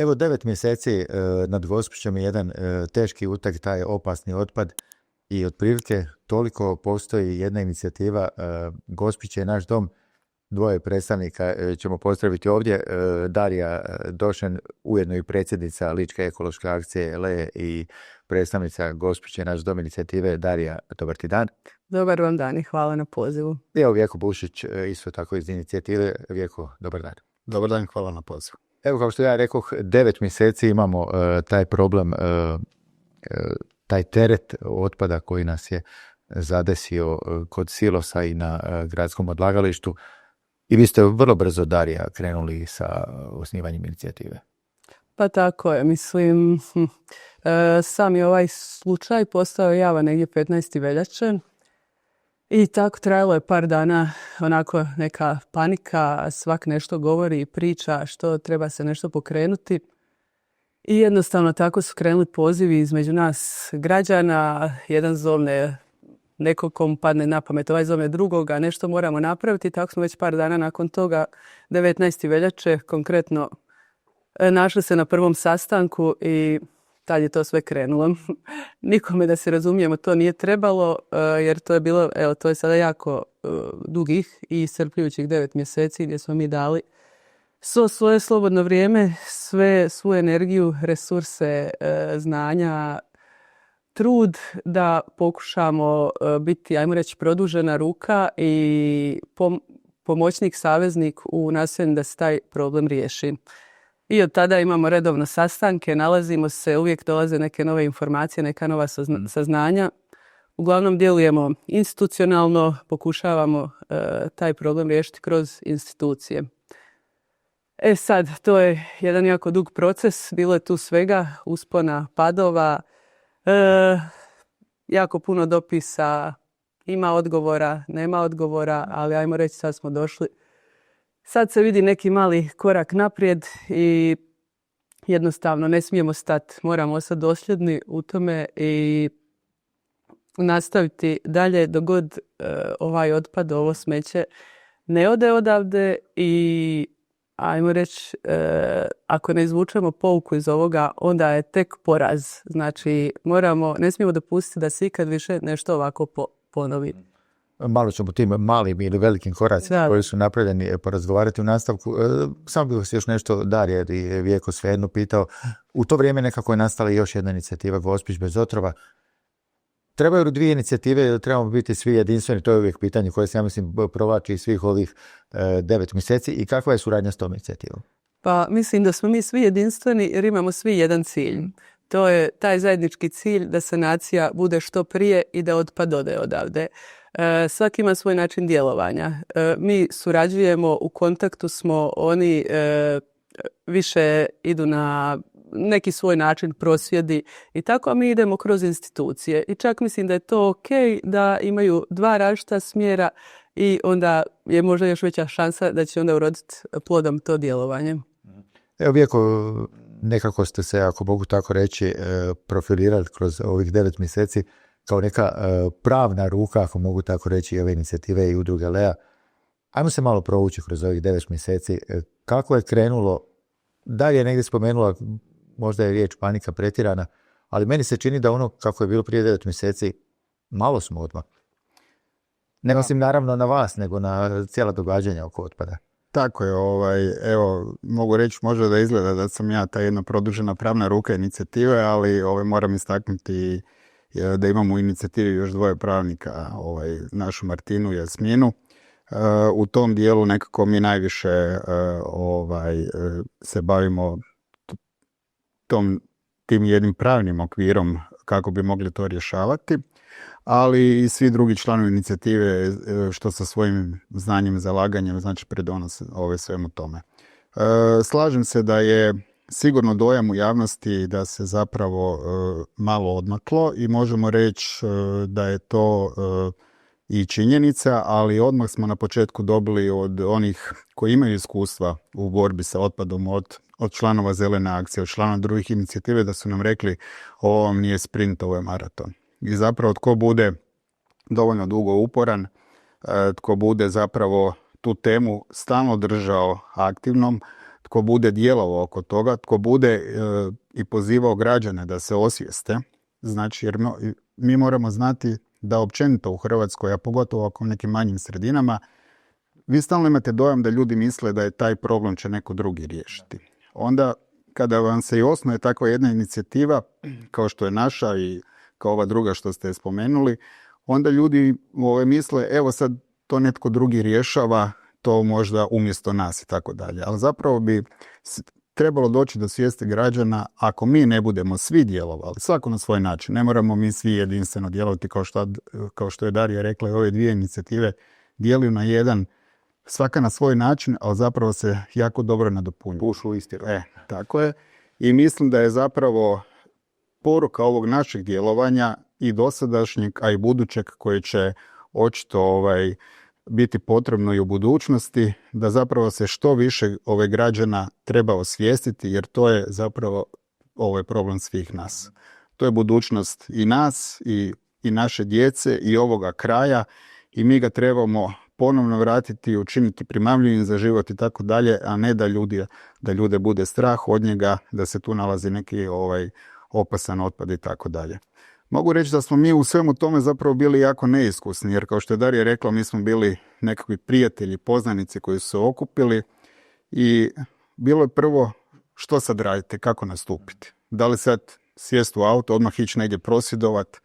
Evo 9 mjeseci nad Gospićem je jedan teški uteg, taj opasni otpad i otprilike toliko postoji jedna inicijativa Gospić je naš dom. Dvoje predstavnika ćemo pozdraviti ovdje. Darija Došen, ujedno i predsjednica Ličke ekološke akcije LE i predstavnica Gospić je naš dom inicijative. Darija, dobar ti dan. Dobar vam dan i hvala na pozivu. Evo Vjeko Bušić, isto tako iz inicijative. Vjeko, dobar dan. Dobar dan, hvala na pozivu. Evo, kao što ja rekoh, 9 mjeseci imamo taj problem, taj teret otpada koji nas je zadesio kod silosa i na gradskom odlagalištu. I vi ste vrlo brzo, Darija, krenuli sa osnivanjem inicijative. Pa tako je, mislim, sam je ovaj slučaj postao javan negdje 15. veljače i tako trajalo je par dana, onako neka panika, svak nešto govori i priča što treba se nešto pokrenuti. I jednostavno tako su krenuli pozivi između nas građana, jedan zovne nekog kom padne na pamet, ovaj zove drugoga, nešto moramo napraviti. Tako smo već par dana nakon toga, 19. veljače, konkretno našli se na prvom sastanku i tad je to sve krenulo. Nikome, da se razumijemo, to nije trebalo, jer to je bilo, evo, to je sada jako dugih i iscrpljujućih 9 mjeseci gdje smo mi dali svoje slobodno vrijeme, svu energiju, resurse, znanja, trud da pokušamo biti, ajmo reći, produžena ruka i pomoćnik, saveznik u nastojanju da se taj problem riješi. I od tada imamo redovno sastanke, nalazimo se, uvijek dolaze neke nove informacije, neka nova saznanja. Uglavnom djelujemo institucionalno, pokušavamo taj problem riješiti kroz institucije. Sad, to je jedan jako dug proces, bilo je tu svega, uspona, padova, jako puno dopisa, ima odgovora, nema odgovora, ali ajmo reći sad smo došli. Sad se vidi neki mali korak naprijed i jednostavno ne smijemo stati. Moramo ostati dosljedni u tome i nastaviti dalje dok god ovaj otpad, ovo smeće ne ode odavde i ajmo reći, ako ne izvučemo pouku iz ovoga, onda je tek poraz. Znači, ne smijemo dopustiti da se ikad više nešto ovako ponovi. Malo ćemo tim malim ili velikim koracima koji su napravljeni porazgovarati u nastavku. Samo bih vas još nešto, Darija i Vjeko, svejedno pitao. U to vrijeme nekako je nastala još jedna inicijativa Gospić bez otrova. Trebaju li dvije inicijative ili trebamo biti svi jedinstveni? To je uvijek pitanje koje se, ja mislim, provlači svih ovih 9 mjeseci. I kakva je suradnja s tom inicijativom? Pa mislim da smo mi svi jedinstveni jer imamo svi jedan cilj. To je taj zajednički cilj da sanacija bude što prije i da otpad ode odavde. Svaki ima svoj način djelovanja. Mi surađujemo, u kontaktu smo, oni više idu na neki svoj način, prosvjedi i tako, a mi idemo kroz institucije. I čak mislim da je to ok da imaju dva različita smjera i onda je možda još veća šansa da će onda uroditi plodom to djelovanje. Evo, Vjeko, nekako ste se, ako mogu tako reći, profilirali kroz ovih 9 mjeseci kao neka pravna ruka, ako mogu tako reći, ove inicijative i udruge LEA. Ajmo se malo provući kroz ovih 9 mjeseci. Kako je krenulo? Da je negdje spomenula, možda je riječ panika pretjerana, ali meni se čini da ono kako je bilo prije 9 mjeseci, malo smo odmakli. Ne mislim naravno na vas, nego na cijela događanja oko otpada. Tako je, evo, mogu reći možda da izgleda da sam ja ta jedna produžena pravna ruka inicijative, ali moram istaknuti da imamo u inicijativi još dvoje pravnika, našu Martinu i Jasminu. U tom dijelu nekako mi najviše se bavimo tim jednim pravnim okvirom kako bi mogli to rješavati, ali i svi drugi članovi inicijative što sa svojim znanjem i zalaganjem znači pridonose svemu tome. Slažem se da je sigurno dojam u javnosti da se zapravo malo odmaklo i možemo reći da je to i činjenica, ali odmah smo na početku dobili od onih koji imaju iskustva u borbi sa otpadom, od članova Zelene akcije, od članova drugih inicijative, da su nam rekli ovo vam nije sprint, ovo je maraton. I zapravo tko bude dovoljno dugo uporan, tko bude zapravo tu temu stalno držao aktivnom, tko bude djelovao oko toga, tko bude i pozivao građane da se osvijeste. Znači, jer mi moramo znati da općenito u Hrvatskoj, a pogotovo ako u nekim manjim sredinama, vi stalno imate dojam da ljudi misle da je taj problem će neko drugi riješiti. Onda, kada vam se i osnuje takva jedna inicijativa, kao što je naša i kao ova druga što ste spomenuli, onda ljudi misle, evo sad to netko drugi rješava, to možda umjesto nas i tako dalje. Ali zapravo bi trebalo doći do svijesti građana, ako mi ne budemo svi djelovali, svako na svoj način, ne moramo mi svi jedinstveno djelovati kao što je Darija rekla, i ove dvije inicijative djeluju na jedan, svaka na svoj način, ali zapravo se jako dobro nadopunjuju. Pušu istinu. Tako je. I mislim da je zapravo poruka ovog našeg djelovanja i dosadašnjeg, a i budućeg koji će očito biti potrebno i u budućnosti, da zapravo se što više građana treba osvijestiti, jer to je zapravo problem svih nas. To je budućnost i nas i naše djece i ovoga kraja i mi ga trebamo ponovno vratiti i učiniti primamljivim za život i tako dalje, a ne da ljude bude strah od njega, da se tu nalazi neki opasan otpad i tako dalje. Mogu reći da smo mi u svemu tome zapravo bili jako neiskusni, jer kao što je Darija rekla, mi smo bili nekakvi prijatelji, poznanici koji su se okupili i bilo je prvo što sad radite, kako nastupiti. Da li sad sjest u auto, odmah ići negdje prosvjedovat,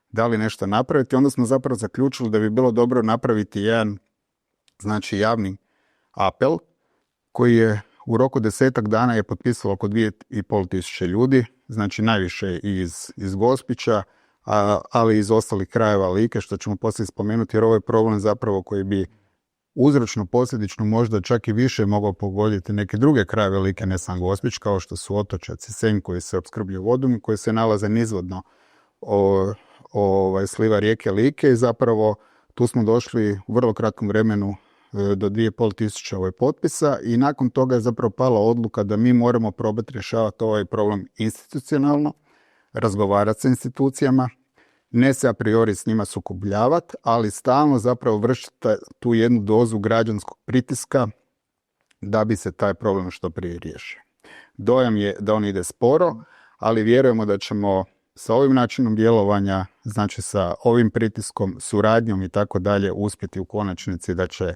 da li nešto napraviti. Onda smo zapravo zaključili da bi bilo dobro napraviti jedan javni apel koji je u roku 10 dana je potpisalo oko 2.500 ljudi, znači najviše iz Gospića, ali iz ostalih krajeva Like, što ćemo poslije spomenuti, jer ovo je problem zapravo koji bi uzročno, posljedično možda čak i više mogao pogoditi neke druge krajeve Like, ne sam Gospić, kao što su Otočac i Senj koji se opskrbljuju vodom i koji se nalaze nizvodno sliva rijeke Like i zapravo tu smo došli u vrlo kratkom vremenu do 2.500 potpisa i nakon toga je zapravo pala odluka da mi moramo probati rješavati ovaj problem institucionalno, razgovarati sa institucijama, ne se a priori s njima sukobljavati, ali stalno zapravo vršiti tu jednu dozu građanskog pritiska da bi se taj problem što prije riješio. Dojam je da on ide sporo, ali vjerujemo da ćemo sa ovim načinom djelovanja, znači sa ovim pritiskom, suradnjom i tako dalje uspjeti u konačnici da će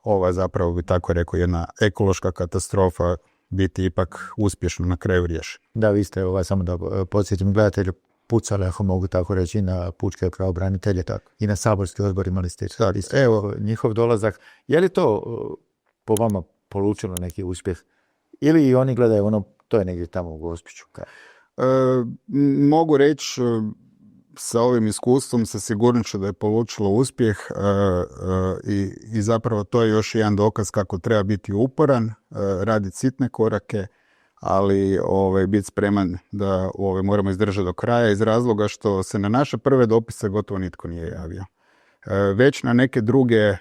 ova zapravo bi tako rekao jedna ekološka katastrofa biti ipak uspješno na kraju riješena. Da, vi ste samo da podsjetim gledatelju pucali, ako mogu tako reći, na pučke pravobranitelje, tako i na saborski odbor imali ste evo njihov dolazak. Je li to po vama polučilo neki uspjeh? Ili oni gledaju to je negdje tamo u Gospiću? Mogu reći sa ovim iskustvom sa sigurnošću da je polučilo uspjeh i zapravo to je još jedan dokaz kako treba biti uporan, raditi sitne korake, ali biti spreman da moramo izdržati do kraja iz razloga što se na naše prve dopise gotovo nitko nije javio. Već na neke druge,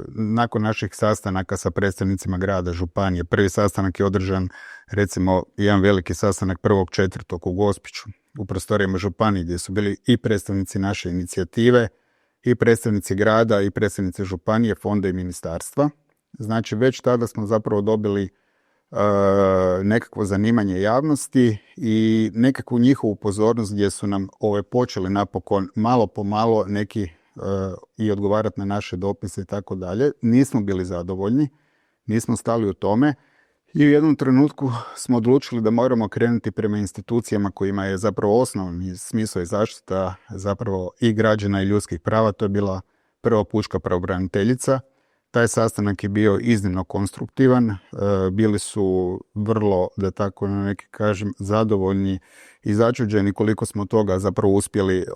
nakon naših sastanaka sa predstavnicima grada, županije, prvi sastanak je održan, recimo, jedan veliki sastanak 1.4. u Gospiću, u prostorijama županije, gdje su bili i predstavnici naše inicijative, i predstavnici grada, i predstavnici županije, fonda i ministarstva. Znači, već tada smo zapravo dobili nekakvo zanimanje javnosti i nekakvu njihovu pozornost gdje su nam počeli napokon malo po malo neki i odgovarati na naše dopise i tako dalje. Nismo bili zadovoljni, nismo stali u tome i u jednom trenutku smo odlučili da moramo krenuti prema institucijama kojima je zapravo osnovni smisao i zaštita zapravo i građana i ljudskih prava. To je bila prva pučka pravobraniteljica. Taj sastanak je bio iznimno konstruktivan, bili su vrlo, da tako na neki kažem, zadovoljni i začuđeni koliko smo toga zapravo uspjeli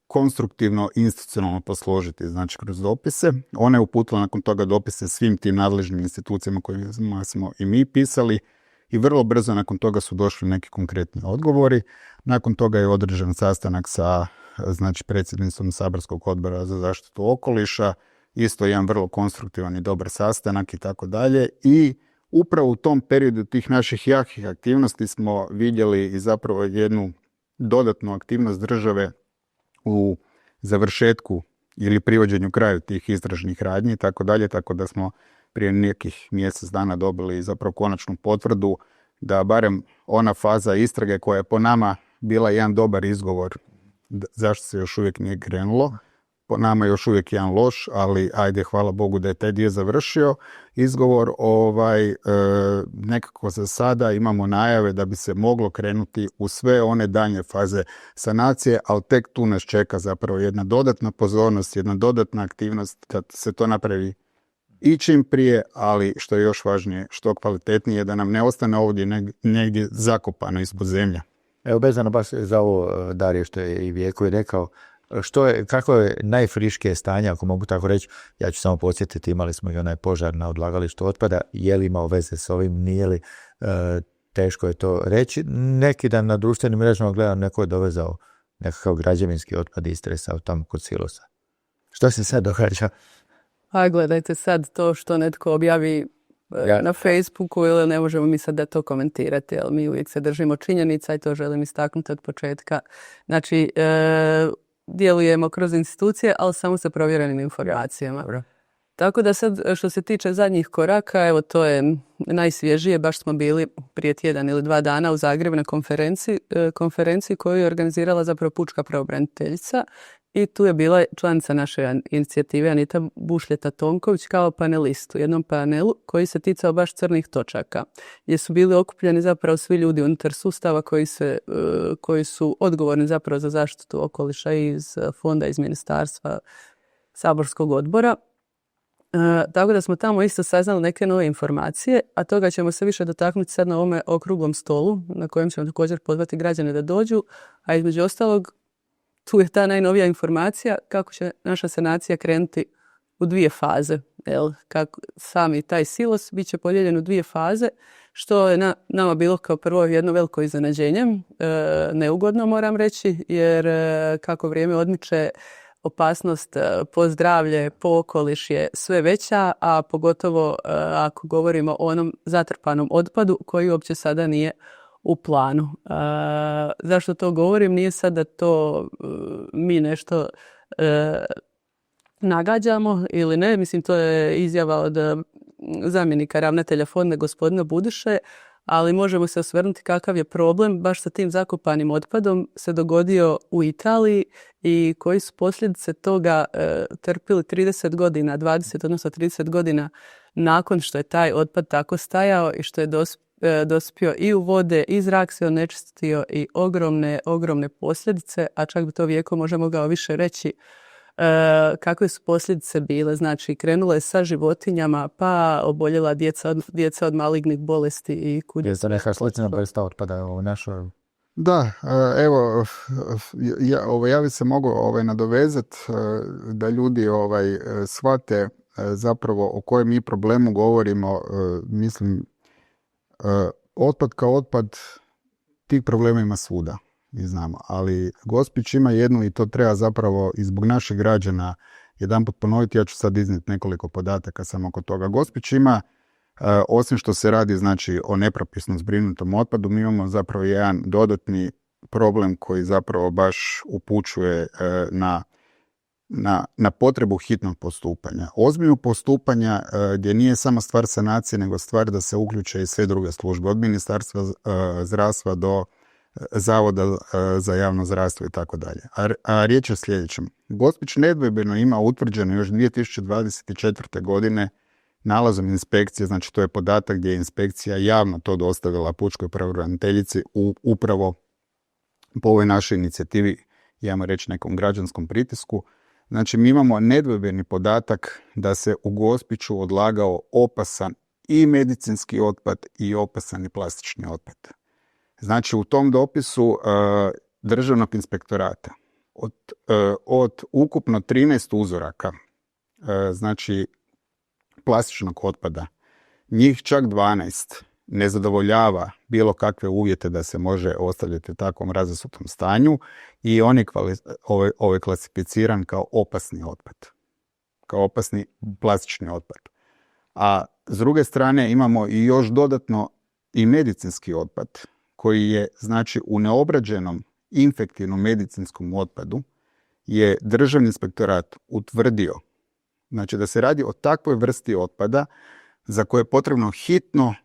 konstruktivno, institucionalno posložiti, znači kroz dopise. Ona je uputila nakon toga dopise svim tim nadležnim institucijama kojima smo i mi pisali i vrlo brzo nakon toga su došli neki konkretni odgovori. Nakon toga je održan sastanak sa predsjednicom saborskog odbora za zaštitu okoliša, isto jedan vrlo konstruktivan i dobar sastanak i tako dalje. I upravo u tom periodu tih naših jakih aktivnosti smo vidjeli i zapravo jednu dodatnu aktivnost države u završetku ili privođenju kraju tih istražnih radnji i tako dalje, tako da smo prije nekih mjesec dana dobili zapravo konačnu potvrdu da barem ona faza istrage koja je po nama bila jedan dobar izgovor zašto se još uvijek nije krenulo. Po nama je još uvijek jedan loš, ali ajde, hvala Bogu da je taj dio završio. Izgovor, nekako za sada imamo najave da bi se moglo krenuti u sve one daljnje faze sanacije, ali tek tu nas čeka zapravo jedna dodatna pozornost, jedna dodatna aktivnost da se to napravi i čim prije, ali što je još važnije, što kvalitetnije, da nam ne ostane ovdje negdje zakopano ispod zemlje. Evo, vezano baš za ovo, Darije, što je i Vjeko rekao, kako je najfriškije stanje, ako mogu tako reći, ja ću samo podsjetiti, imali smo i onaj požar na odlagalištu otpada, je li imao veze s ovim, nije li, teško je to reći. Neki dan na društvenim mrežama gledam, neko je dovezao nekakav građevinski otpad istresao tamo kod silosa. Što se sad događa? A gledajte sad to što netko objavi na Facebooku, ili ne možemo mi sad da to komentirati, ali mi uvijek se držimo činjenica i to želim istaknuti od početka. Znači, djelujemo kroz institucije, ali samo sa provjerenim informacijama. Dobro. Tako da sad, što se tiče zadnjih koraka, evo to je najsvježije, baš smo bili prije tjedan ili 2 dana u Zagrebu na konferenciji koju je organizirala zapravo pučka pravobraniteljica i tu je bila članica naše inicijative Anita Bušljeta-Tonković kao panelist u jednom panelu koji se ticao baš crnih točaka, gdje su bili okupljeni zapravo svi ljudi unutar sustava koji su odgovorni zapravo za zaštitu okoliša iz fonda, iz ministarstva, saborskog odbora. Tako da smo tamo isto saznali neke nove informacije, a toga ćemo se više dotaknuti sad na ovome okruglom stolu na kojem ćemo također pozvati građane da dođu, a između ostalog tu je ta najnovija informacija kako će naša sanacija krenuti u 2 faze. Kako sami taj silos bit će podijeljen u 2 faze, što je nama bilo kao prvo jedno veliko iznenađenje, neugodno moram reći, jer kako vrijeme odmiče, opasnost po zdravlje, po okoliš je sve veća, a pogotovo ako govorimo o onom zatrpanom otpadu koji uopće sada nije u planu. Zašto to govorim? Nije sad da to mi nešto nagađamo ili ne. Mislim, to je izjava od zamjenika ravnatelja fonda gospodina Budiše, ali možemo se osvrnuti kakav je problem baš sa tim zakopanim otpadom se dogodio u Italiji i koji su posljedice toga trpili 30 godina, 20 odnosno 30 godina nakon što je taj otpad tako stajao i što je dospio i u vode, i zrak se onečistio i ogromne posljedice, a čak bi to Vjeko možda mogao više reći kakve su posljedice bile. Znači, krenulo je sa životinjama, pa oboljela djeca od malignih bolesti i kud. Je to neka slična vrsta otpada u našoj? Da, evo, ja bi se mogao nadovezati da ljudi shvate zapravo o kojem mi problemu govorimo. Mislim, otpad kao otpad, tih problema ima svuda, mi znamo, ali Gospić ima jednu i to treba zapravo i zbog naših građana jedanput ponoviti. Ja ću sad iznijeti nekoliko podataka samo oko toga. Gospić ima, osim što se radi znači o nepropisno zbrinutom otpadu, mi imamo zapravo jedan dodatni problem koji zapravo baš upućuje na potrebu hitnog postupanja. Ozbiljnog postupanja gdje nije sama stvar sanacije, nego stvar da se uključe i sve druge službe, od ministarstva zdravstva do Zavoda za javno zdravstvo i tako dalje. A riječ je o sljedećem. Gospić nedvojbeno ima utvrđeno još 2024. godine nalazom inspekcije, znači to je podatak gdje je inspekcija javno to dostavila pučkoj pravobraniteljici upravo po ovoj našoj inicijativi, ajmo reći nekom građanskom pritisku. Znači, mi imamo nedvojbeni podatak da se u Gospiću odlagao opasan i medicinski otpad i opasan i plastični otpad. Znači, u tom dopisu Državnog inspektorata od ukupno 13 uzoraka, znači plastičnog otpada, njih čak 12 ne zadovoljava bilo kakve uvjete da se može ostavljati u takvom razasutom stanju i on je klasificiran kao opasni otpad, kao opasni plastični otpad. A s druge strane imamo i još dodatno i medicinski otpad koji je, znači, u neobrađenom infektivnom medicinskom otpadu je Državni inspektorat utvrdio, znači, da se radi o takvoj vrsti otpada za koje je potrebno hitno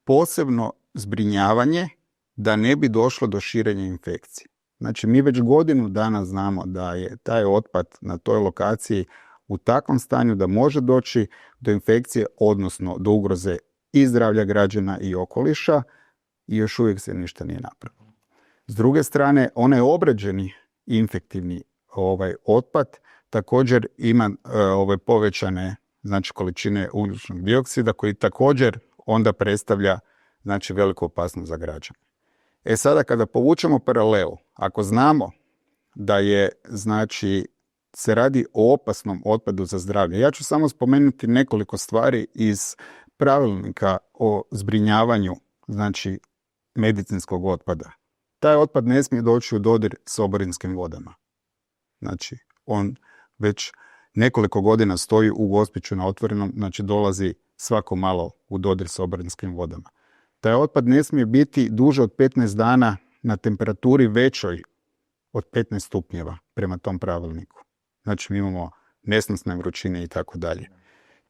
posebno zbrinjavanje da ne bi došlo do širenja infekcije. Znači, mi već godinu dana znamo da je taj otpad na toj lokaciji u takvom stanju da može doći do infekcije, odnosno do ugroze i zdravlja građana i okoliša, i još uvijek se ništa nije napravilo. S druge strane, onaj obrađeni infektivni otpad također ima povećane, znači, količine ugljičnog dioksida koji također onda predstavlja, znači, veliku opasnost za građane. Sada kada povučemo paralelu, ako znamo da je, znači, se radi o opasnom otpadu za zdravlje, ja ću samo spomenuti nekoliko stvari iz pravilnika o zbrinjavanju, znači, medicinskog otpada. Taj otpad ne smije doći u dodir s oborinskim vodama. Znači, on već nekoliko godina stoji u Gospiću na otvorenom, znači dolazi svako malo u dodir s oborinskim vodama. Taj otpad ne smije biti duže od 15 dana na temperaturi većoj od 15 stupnjeva prema tom pravilniku. Znači, mi imamo nesnosne vrućine i tako dalje.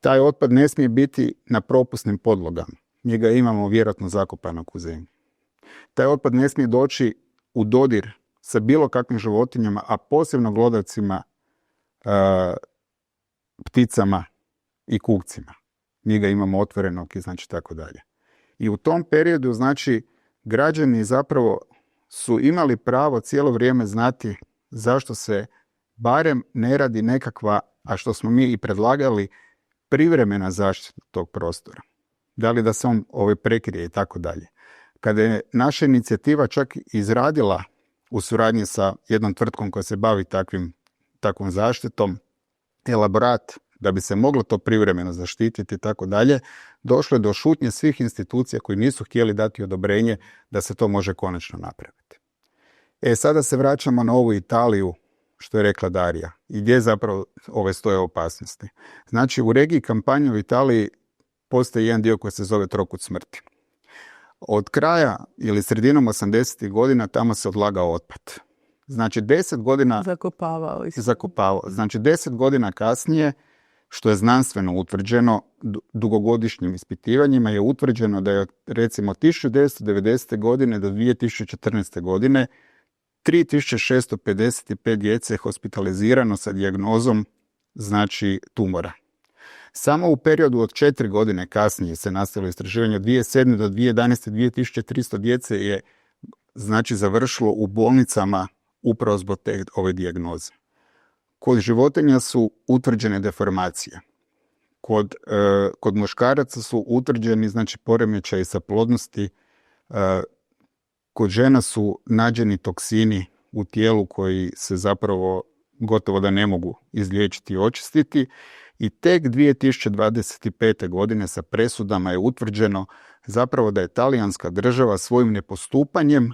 Taj otpad ne smije biti na propusnim podlogama. Mi ga imamo vjerojatno zakopanog u zemlji. Taj otpad ne smije doći u dodir sa bilo kakvim životinjama, a posebno glodavcima, pticama i kukcima. Mi ga imamo otvorenog i znači tako dalje. I u tom periodu, znači, građani zapravo su imali pravo cijelo vrijeme znati zašto se barem ne radi nekakva, a što smo mi i predlagali, privremena zaštita tog prostora. Da li da se on prekrije i tako dalje. Kada je naša inicijativa čak izradila u suradnji sa jednom tvrtkom koja se bavi takvom zaštitom elaborat da bi se moglo to privremeno zaštititi i tako dalje, došlo je do šutnje svih institucija koji nisu htjeli dati odobrenje da se to može konačno napraviti. Sada se vraćamo na ovu Italiju, što je rekla Darija, i gdje zapravo stoje opasnosti. Znači, u regiji Campania u Italiji postoji jedan dio koji se zove trokut smrti. Od kraja ili sredinom 80. godina tamo se odlagao otpad. Znači, 10 godina... Zakopavao. Znači, 10 godina kasnije, što je znanstveno utvrđeno, dugogodišnjim ispitivanjima je utvrđeno da je, recimo, 1990. godine do 2014. godine 3655 djece hospitalizirano sa dijagnozom, znači, tumora. Samo u periodu od 4 godine kasnije se nastavilo istraživanje. Od 2007. do 2011. 2300 djece je, znači, završilo u bolnicama upravo zbog ove dijagnoze. Kod životinja su utvrđene deformacije. Kod muškaraca su utvrđeni, znači, poremećaji sa plodnosti. Kod žena su nađeni toksini u tijelu koji se zapravo gotovo da ne mogu izliječiti i očistiti. I tek 2025. godine sa presudama je utvrđeno zapravo da je talijanska država svojim nepostupanjem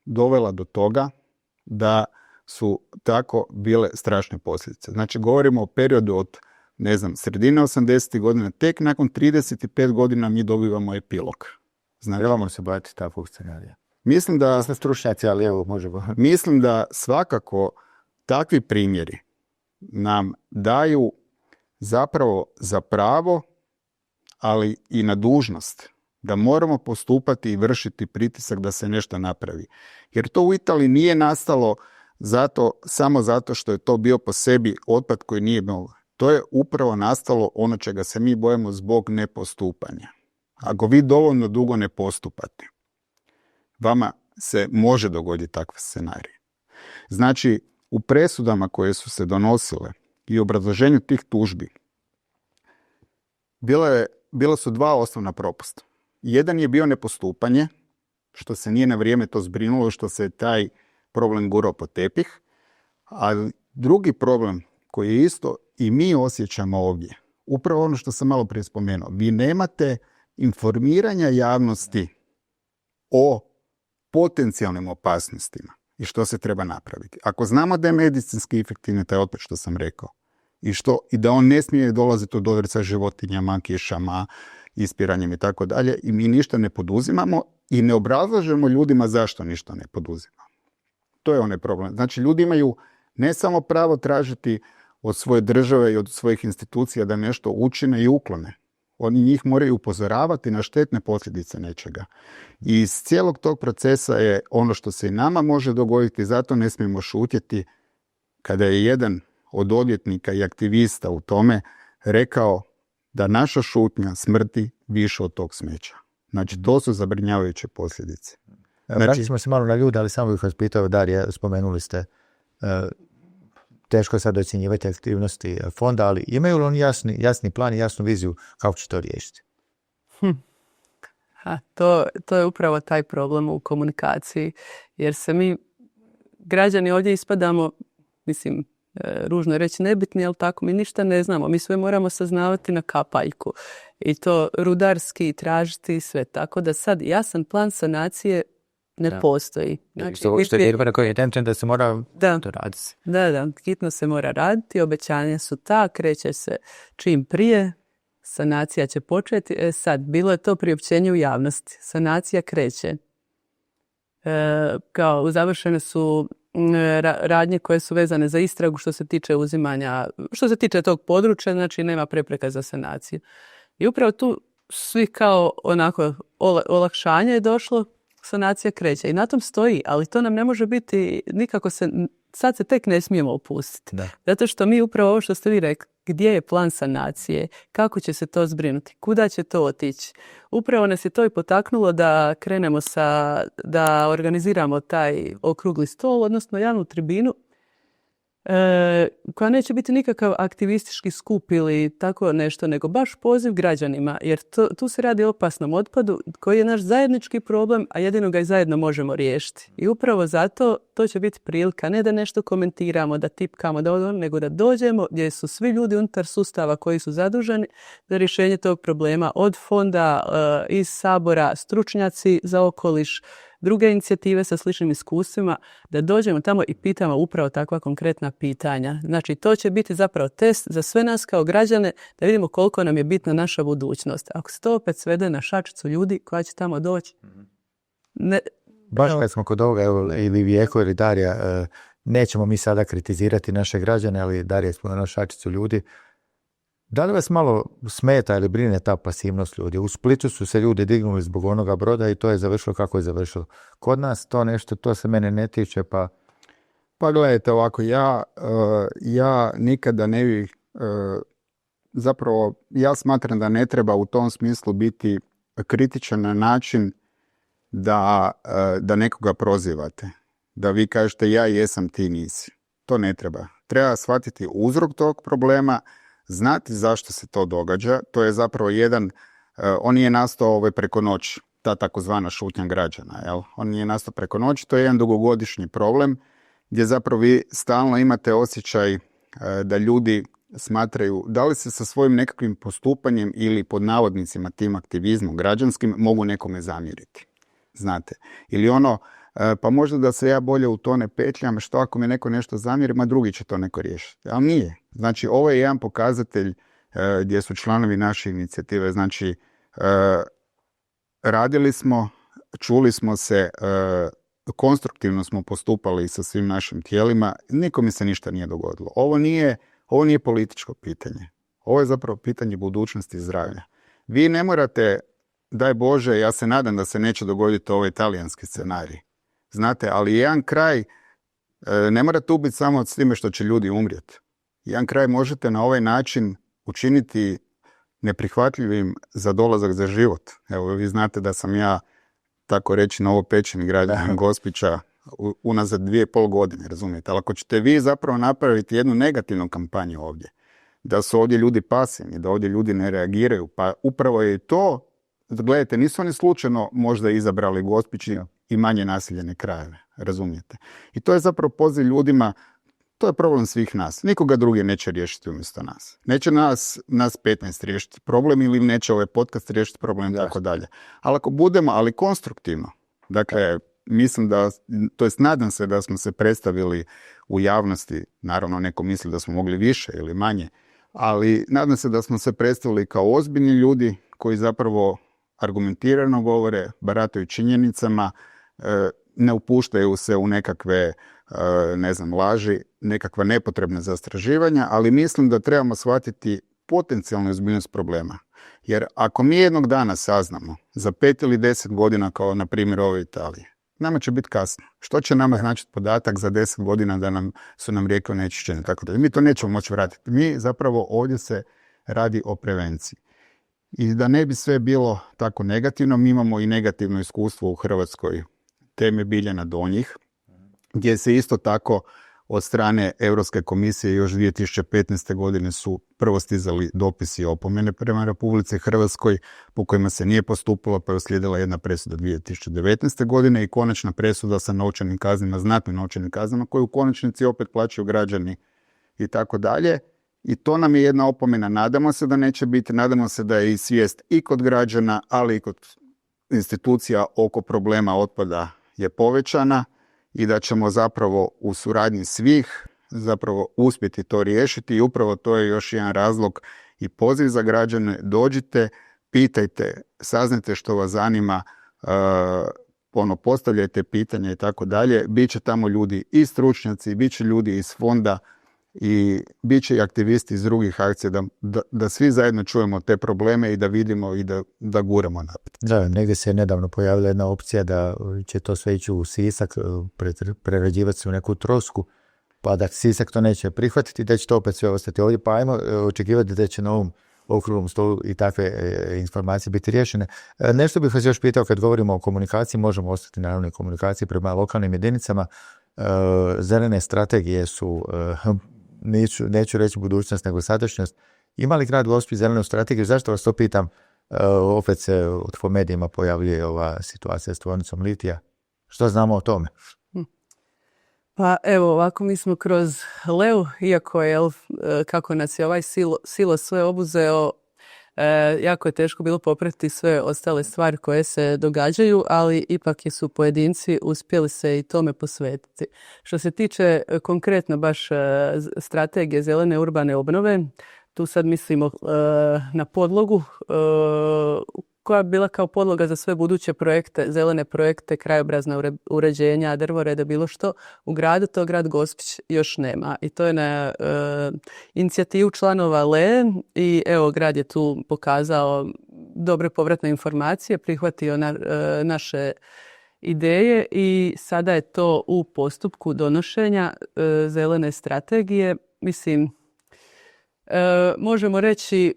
dovela do toga da su tako bile strašne posljedice. Znači, govorimo o periodu od, sredine 80. godina, tek nakon 35 godina mi dobivamo epilog. Trebamo se baviti takvog scenarija. Mislim da... Smo stručnjaci, ali evo, možemo. Mislim da svakako takvi primjeri nam daju zapravo za pravo, ali i na dužnost, da moramo postupati i vršiti pritisak da se nešto napravi. Jer to u Italiji nije nastalo samo zato što je to bio po sebi otpad koji nije bio. To je upravo nastalo ono čega se mi bojimo zbog nepostupanja. Ako vi dovoljno dugo ne postupate, vama se može dogoditi takav scenarij. Znači, u presudama koje su se donosile i obrazloženju tih tužbi bila su dva osnovna propusta. Jedan je bio nepostupanje, što se nije na vrijeme to zbrinulo, što se taj problem gurao pod tepih, a drugi problem koji je isto i mi osjećamo ovdje, upravo ono što sam malo prije spomenuo, vi nemate informiranja javnosti o potencijalnim opasnostima i što se treba napraviti. Ako znamo da je medicinski efektivni taj otpad, što sam rekao, i da on ne smije dolaziti u dodir sa životinjama, kišama, ispiranjem i tako dalje, i mi ništa ne poduzimamo i ne obrazlažemo ljudima zašto ništa ne poduzimamo. To je onaj problem. Znači, ljudi imaju ne samo pravo tražiti od svoje države i od svojih institucija da nešto učine i uklone Oni njih moraju upozoravati na štetne posljedice nečega. I iz cijelog tog procesa je ono što se i nama može dogoditi, zato ne smijemo šutjeti kada je jedan od odvjetnika i aktivista u tome rekao da naša šutnja smrti više od tog smeća. Znači, to su zabrinjavajuće posljedice. Vratili smo se malo na ljude, ali samo bih vas pitao, Darija, spomenuli ste, teško je sad ocjenjivati aktivnosti fonda, ali imaju li oni jasni plan i jasnu viziju kako će to riješiti? To je upravo taj problem u komunikaciji, jer se mi, građani, ovdje ispadamo, mislim, ružno je reći nebitni, ali tako mi ništa ne znamo. Mi sve moramo saznavati na kapaljku. I to rudarski tražiti sve. Tako da sad jasan plan sanacije ne postoji. Znači, što je na koji je tenčen da se mora to raditi. Da, hitno se mora raditi. Obećanja su ta, kreće se čim prije. Sanacija će početi. Sad, bilo je to priopćenje u javnosti. Sanacija kreće. Kao završene su radnje koje su vezane za istragu što se tiče uzimanja, što se tiče tog područja, znači nema prepreka za sanaciju. I upravo tu svi kao onako olakšanje je došlo, sanacija kreće. I na tom stoji, ali to nam ne može biti nikako sad se tek ne smijemo opustiti. Da. Zato što mi upravo ovo što ste vi rekli, gdje je plan sanacije, kako će se to zbrinuti, kuda će to otići. Upravo nas je to i potaknulo da krenemo da organiziramo taj okrugli stol, odnosno javnu tribinu, koja neće biti nikakav aktivistički skup ili tako nešto, nego baš poziv građanima, jer tu se radi o opasnom otpadu koji je naš zajednički problem, a jedino ga i zajedno možemo riješiti. I upravo zato to će biti prilika, ne da nešto komentiramo, da tipkamo, nego da dođemo gdje su svi ljudi unutar sustava koji su zaduženi za rješenje tog problema, od fonda, iz Sabora, stručnjaci za okoliš, druge inicijative sa sličnim iskustvima, da dođemo tamo i pitamo upravo takva konkretna pitanja. Znači, to će biti zapravo test za sve nas kao građane da vidimo koliko nam je bitna naša budućnost. Ako se to opet svede na šačicu ljudi koja će tamo doći, baš kad smo kod ovoga, ili Vijeko ili Darija, nećemo mi sada kritizirati naše građane, ali Darija je spomenula šačicu ljudi. Da li vas malo smeta ili brine ta pasivnost ljudi? U Splitu su se ljudi dignuli zbog onoga broda i to je završilo kako je završilo. Kod nas to nešto, to se mene ne tiče, pa... Pa gledajte ovako, ja nikada ne bih, zapravo ja smatram da ne treba u tom smislu biti kritičan na način da nekoga prozivate. Da vi kažete ja jesam, ti nisi. To ne treba. Treba shvatiti uzrok tog problema, znati zašto se to događa. To je zapravo on nije nastao preko noći, ta takozvana šutnja građana. Jel? On nije nastao preko noći, to je jedan dugogodišnji problem gdje zapravo vi stalno imate osjećaj da ljudi smatraju da li se sa svojim nekakvim postupanjem ili pod navodnicima tim aktivizmom građanskim mogu nekome zamjeriti. Znate, ili pa možda da se ja bolje u to ne petljam, što ako mi neko nešto zamjeri, drugi će to neko riješiti. Ali nije. Znači, ovo je jedan pokazatelj gdje su članovi naše inicijative. Znači, radili smo, čuli smo se, konstruktivno smo postupali sa svim našim tijelima, nikome se ništa nije dogodilo. Ovo nije političko pitanje. Ovo je zapravo pitanje budućnosti zdravlja. Vi ne morate, daj Bože, ja se nadam da se neće dogoditi ovaj talijanski scenarij. Znate, ali jedan kraj ne morate ubiti samo s time što će ljudi umrijeti. Jedan kraj možete na ovaj način učiniti neprihvatljivim za dolazak za život. Evo, vi znate da sam ja, tako reći, novopečeni građanin Gospića unazad 2,5 godine, razumijete. Ali ako ćete vi zapravo napraviti jednu negativnu kampanju ovdje, da su ovdje ljudi pasivni, da ovdje ljudi ne reagiraju, pa upravo je to, gledajte, nisu oni slučajno možda izabrali Gospići i manje naseljene krajeve, razumijete. I to je zapravo poziv ljudima, to je problem svih nas. Nikoga drugi neće riješiti umjesto nas. Neće nas 15 riješiti problem ili neće ovaj podcast riješiti problem i tako dalje. Ali ako budemo, ali konstruktivno, dakle, mislim da, to jest nadam se da smo se predstavili u javnosti, naravno neko misli da smo mogli više ili manje, ali nadam se da smo se predstavili kao ozbiljni ljudi koji zapravo argumentirano govore, barataju činjenicama, ne upuštaju se u nekakve laži, nekakva nepotrebna zastraživanja, ali mislim da trebamo shvatiti potencijalnu ozbiljnost problema. Jer ako mi jednog dana saznamo za 5 ili 10 godina, kao na primjer ove Italije, nama će biti kasno. Što će nama značiti podatak za 10 godina da su nam rijeke onečišćene? Tako da mi to nećemo moći vratiti. Mi zapravo ovdje se radi o prevenciji. I da ne bi sve bilo tako negativno, mi imamo i negativno iskustvo u Hrvatskoj teme Biljana Donjih, gdje se isto tako od strane Europske komisije još 2015. godine su prvo stizali dopisi opomene prema Republici Hrvatskoj po kojima se nije postupilo, pa je uslijedila jedna presuda 2019. godine i konačna presuda sa novčanim kaznama, znatnim novčanim kaznama, koje u konačnici opet plaćaju građani i tako dalje. I to nam je jedna opomena. Nadamo se da neće biti, nadamo se da je i svijest i kod građana, ali i kod institucija oko problema otpada je povećana i da ćemo zapravo u suradnji svih zapravo uspjeti to riješiti i upravo to je još jedan razlog i poziv za građane. Dođite, pitajte, saznajte što vas zanima, postavljajte pitanja i tako dalje. Biće tamo ljudi i stručnjaci, bit će ljudi iz fonda i bit će i aktivisti iz drugih akcija da svi zajedno čujemo te probleme i da vidimo i da guramo naprijed. Da, negdje se je nedavno pojavila jedna opcija da će to sve ići u Sisak, prerađivati se u neku trosku, pa da Sisak to neće prihvatiti, da će to opet sve ostati ovdje, pa ajmo očekivati da će na ovom okruglom stolu i takve informacije biti riješene. Nešto bih vas još pitao, kad govorimo o komunikaciji, možemo ostati naravno i komunikaciji prema lokalnim jedinicama. Zelene strategije su, neću reći budućnost, nego sadašnjost. Ima li grad Gospić zelenu strategiju? Zašto vas to pitam? Opet se po medijima pojavljuje ova situacija s tvornicom litija. Što znamo o tome? Pa evo, ovako mi smo kroz Leu, iako je, kako nas je ovaj silo sve obuzeo, jako je teško bilo popratiti sve ostale stvari koje se događaju, ali ipak su pojedinci uspjeli se i tome posvetiti. Što se tiče konkretno baš strategije zelene urbane obnove, tu sad mislimo na podlogu koja bi bila kao podloga za sve buduće projekte, zelene projekte, krajobrazna uređenja, drvoreda, bilo što. U gradu to grad Gospić još nema. I to je na inicijativu članova LE i evo grad je tu pokazao dobre povratne informacije, prihvatio naše ideje i sada je to u postupku donošenja zelene strategije. Mislim, možemo reći,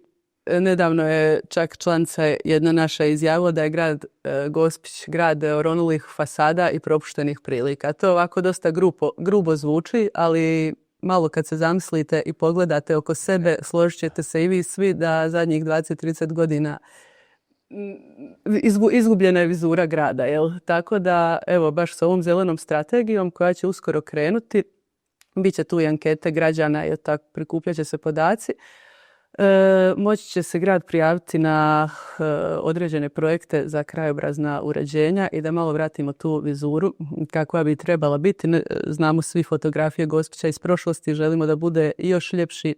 nedavno je čak članica jedna naša izjavila da je grad Gospić grad oronulih fasada i propuštenih prilika. To ovako dosta grubo zvuči, ali malo kad se zamislite i pogledate oko sebe, složit ćete se i vi svi da zadnjih 20-30 godina izgubljena je vizura grada. Jel? Tako da, evo, baš s ovom zelenom strategijom koja će uskoro krenuti, bit će tu i ankete građana, jer tako prikupljat će se podaci. Moći će se grad prijaviti na određene projekte za krajobrazna uređenja i da malo vratimo tu vizuru kakva bi trebala biti. Znamo svi fotografije Gospića iz prošlosti, želimo da bude još ljepši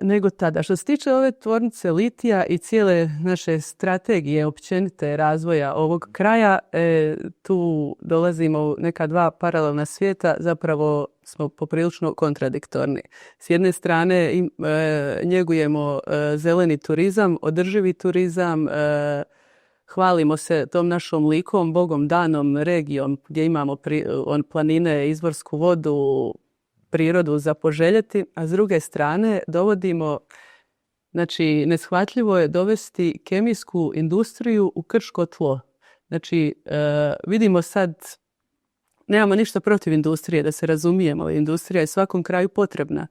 nego tada. Što se tiče ove tvornice litija i cijele naše strategije općenite razvoja ovog kraja, tu dolazimo u neka dva paralelna svijeta, zapravo smo poprilično kontradiktorni. S jedne strane njegujemo zeleni turizam, održivi turizam, hvalimo se tom našom likom, Bogom danom regijom gdje imamo planine, izvorsku vodu, prirodu za poželjeti, a s druge strane dovodimo, znači neshvatljivo je dovesti kemijsku industriju u krško tlo. Znači vidimo sad, nemamo ništa protiv industrije, da se razumijemo, industrija je svakom kraju potrebna,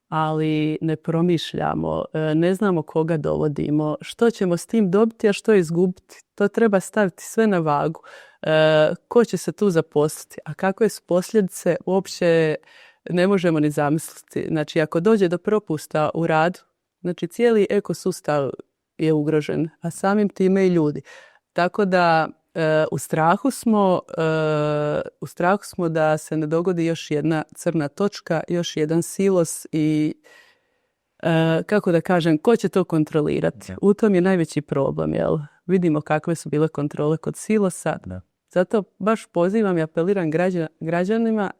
ali ne promišljamo, ne znamo koga dovodimo, što ćemo s tim dobiti, a što izgubiti. To treba staviti sve na vagu. Ko će se tu zaposliti, a kakve su posljedice uopće ne možemo ni zamisliti. Znači, ako dođe do propusta u radu, znači cijeli ekosustav je ugrožen, a samim time i ljudi. Tako da u strahu smo da se ne dogodi još jedna crna točka, još jedan silos i kako da kažem, ko će to kontrolirati? U tom je najveći problem, jel? Vidimo kakve su bile kontrole kod silosa. Da. Zato baš pozivam i apeliram građanima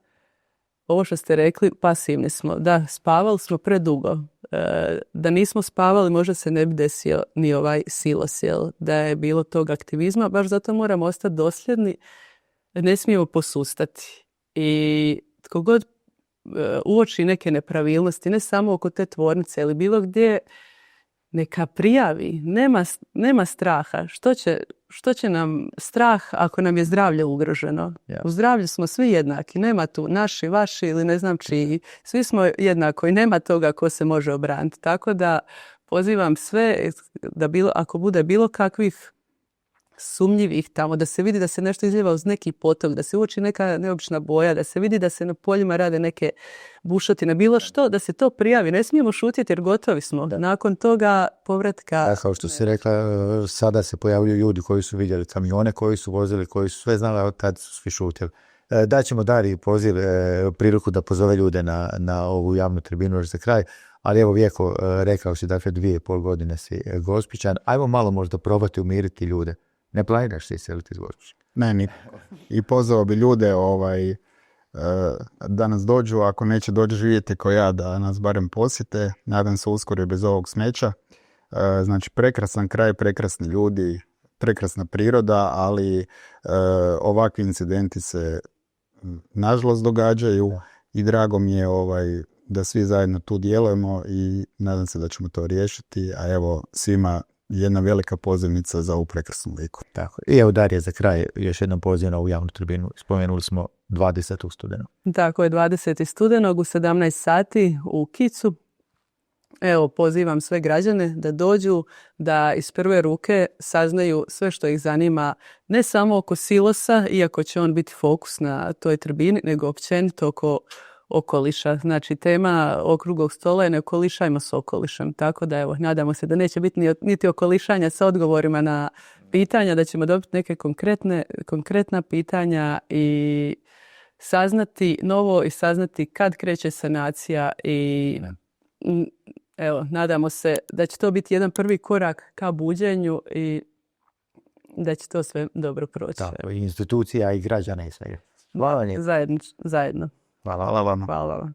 ovo što ste rekli, pasivni smo. Da, spavali smo predugo. Da nismo spavali, možda se ne bi desio ni ovaj silos, da je bilo tog aktivizma. Baš zato moramo ostati dosljedni. Ne smijemo posustati. I tko god uoči neke nepravilnosti, ne samo oko te tvornice, ali bilo gdje, neka prijavi. Nema straha. Što će nam strah ako nam je zdravlje ugroženo? U zdravlju smo svi jednaki. Nema tu naši, vaši ili ne znam čiji. Svi smo jednako i nema toga ko se može obraniti. Tako da pozivam sve da ako bude bilo kakvih sumnjivih tamo, da se vidi da se nešto izljeva uz neki potok, da se uoči neka neobična boja, da se vidi da se na poljima rade neke bušotine, bilo što, da se to prijavi. Ne smijemo šutjeti jer gotovi smo. Nakon toga povratka... Kao što si rekla, sada se pojavljuju ljudi koji su vidjeli kamione, koji su vozili, koji su sve znali, od tad su svi šutjeli. Daćemo Dari poziv, priliku da pozove ljude na ovu javnu tribinu još za kraj. Ali evo Vjeko, rekao si, dakle 2,5 godine si Gospićan. Ajmo malo možda probati umiriti ljude. Ne planiraš se iseliti iz Gospića? Ne, nikako. I pozvao bi ljude da nas dođu, ako neće doći živjeti kao ja, da nas barem posjete. Nadam se uskoro i bez ovog smeća. Znači, prekrasan kraj, prekrasni ljudi, prekrasna priroda, ali ovakvi incidenti se nažalost događaju i drago mi je da svi zajedno tu djelujemo i nadam se da ćemo to riješiti, a evo svima jedna velika pozivnica za ovu prekrasnu liku. Tako. I evo Darija za kraj još jednom poziv na ovu javnu tribinu. Spomenuli smo 20. studenog. Tako je, 20. studenog u 17 sati u Kicu. Evo, pozivam sve građane da dođu, da iz prve ruke saznaju sve što ih zanima, ne samo oko silosa, iako će on biti fokus na toj tribini, nego općenito oko okoliša. Znači, tema okruglog stola je ne okolišajmo s okolišem. Tako da, evo, nadamo se da neće biti niti okolišanja sa odgovorima na pitanja, da ćemo dobiti neke konkretna pitanja i saznati novo i saznati kad kreće sanacija i evo, nadamo se da će to biti jedan prvi korak ka buđenju i da će to sve dobro proći. Tako, i institucija i građana i svega. Hvala vam. Zajedno. Hvala vam. Hvala vam.